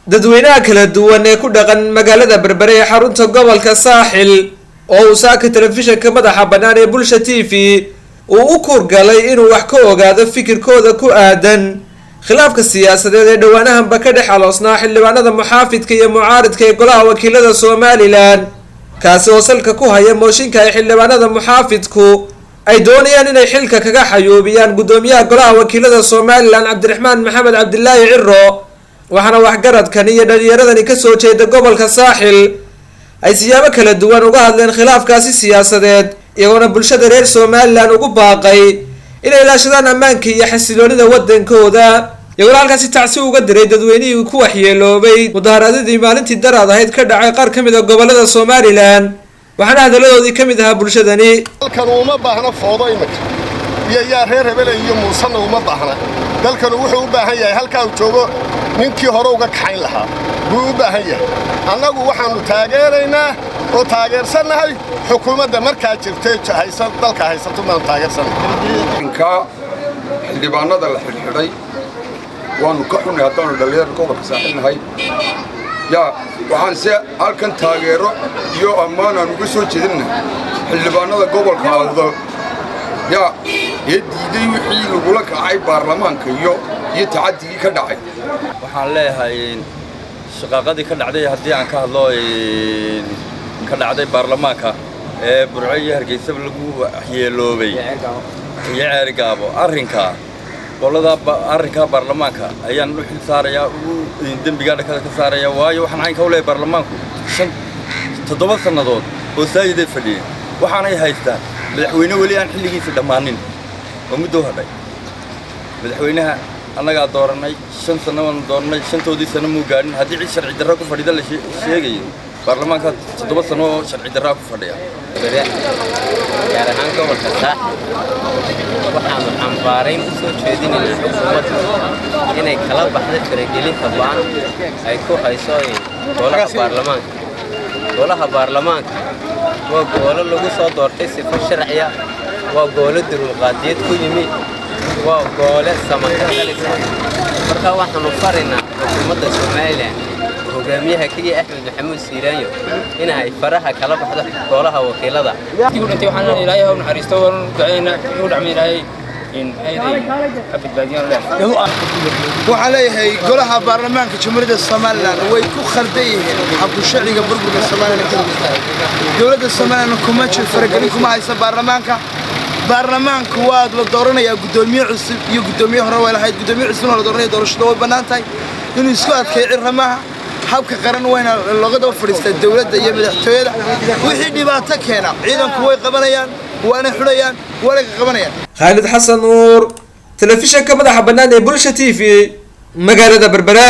dadweynaha kala duwan ee ku dhaqan magaalada Berbera ee xarunta gobolka Saaxil oo uu saaka telefishinka madaxa bannaan ee Bulsha TV uu u kurgalay inuu wax ka ogaado fikirkooda ku aadan khilaafka siyaasadeed ee dhawaanahanba ka dhex aloosnaa xildhibaanada muxaafidka iyo mucaaridka ee golaha wakiilada Somaliland kaasi oo salka ku haya mooshinka ay xildhibaanada muxaafidku ay doonayaan inay xilka kaga xayoobiyaan gudoomiyaha golaha wakiilada Somaliland Cabdiraxmaan Maxamed Cabdilaahi Cirro waxaana waxgaradkan iyo dhalinyaradan ka soo jeeda gobolka Saaxil ay siyaabo kala duwan uga hadleen khilaafkaasi siyaasadeed iyagoo bulshada reer Somaliland ugu baaqay inay ilaashadaan ammaanka iyo xasiloonida wadankooda iyagoo halkaasi tacsi uga diray dadweynihii ku waxyeeloobay mudaharaadadii maalintii daraad ahayd ka dhacay qaar ka mid ah gobolada Somaliland waxaana hadaladoodii ka mid ahaa bulshadani dalkan uma baahna foodo imika iyo reer hebel iyo muusan uma baahna dalkan wuxuu u baahan yahay halka uu joogo ninkii hore uga kaxayn lahaa buu u baahan yahay annagu waxaanu taageeraynaa oo taageersanahay xukuumadda markaa jirtay haysan dalka haysato ma taageersanahay inka xildhibaanada la xilxiray waanu ka xunay haddaan dhalinyarada gobolka Saaxilnahay waxaan si halkan taageero iyo ammaan aan uga soo jeedinay xildhibaanada gobolka Awdal diiday wixii lagula kacay baarlamaanka iyo tacaddigii ka dhacay waxaan leeyahay shaqaqadii ka dhacday haddii aan ka hadlo ka dhacday baarlamaanka ee Burco iyo Hargeysa lagu waxyeeloobay iyo Ceerigaabo arrinka baarlamaanka ayaan u xil saarayaa dambiga dhakada ka saaraya waayo waxaan cayn ka u leeyahay baarlamaanku 7 sanadood oo saayidey fadhiyay waxaanay haystaan madaxweyne wali aan xilligiisa dhamaanin oo muddo hadhay madaxweynaha annaga dooranay 5 sano aan dooranay 5toodii sano muu gaarin haddii cid sharci darro ku fadhida la sheegayo baarlamaanka 7 sano oo sharci darro ku fadhiya gaar ahaan gobolka Saaxil waxaanu cambaarayn u soo jeedinaynaa xukuumadda inay kala baxdo faragelinta baan ay ku hayso golaha baarlamaanka waa golo lagu soo doortay sifo sharciya waa golo dimuqraadiyad ku yimi waa gole samatalis marka waxaanu faraynaa xukuumadda Somaliland hogaamiyaha kaliya Axmed Maxamuud Siiraanyo inay faraha kala baxdo golaha wakiilada intii waxaan ilaahay u naxariisto oo duceeyna u dhacmeynay in ay badbaadiyaan waxaa leeyahay golaha baarlamaanka Jamhuuriyadda Somaliland way ku khaldan yihiin xabku sharciga burburka Somaliland dowladda Somaliland kuma jiro faragelin kuma haysa baarlamaanka waa la dooranayaa gudoomiye cusub iyo gudoomiye hore way lahayd gudoomiye cusub oo la dooranay doorashada way banaan tahay inuu isku adkeeyo Cirramaha habka qaran wayna looga daba fadhiistay dawladda iyo madaxtooyada wixii dhibaato keena ciidanku way qabanayaan waana xulayaan wala qabanayaan Khalid Xasan Nuur telefishinka madaxa bannaan ee Bulsha TV magaalada Berbera.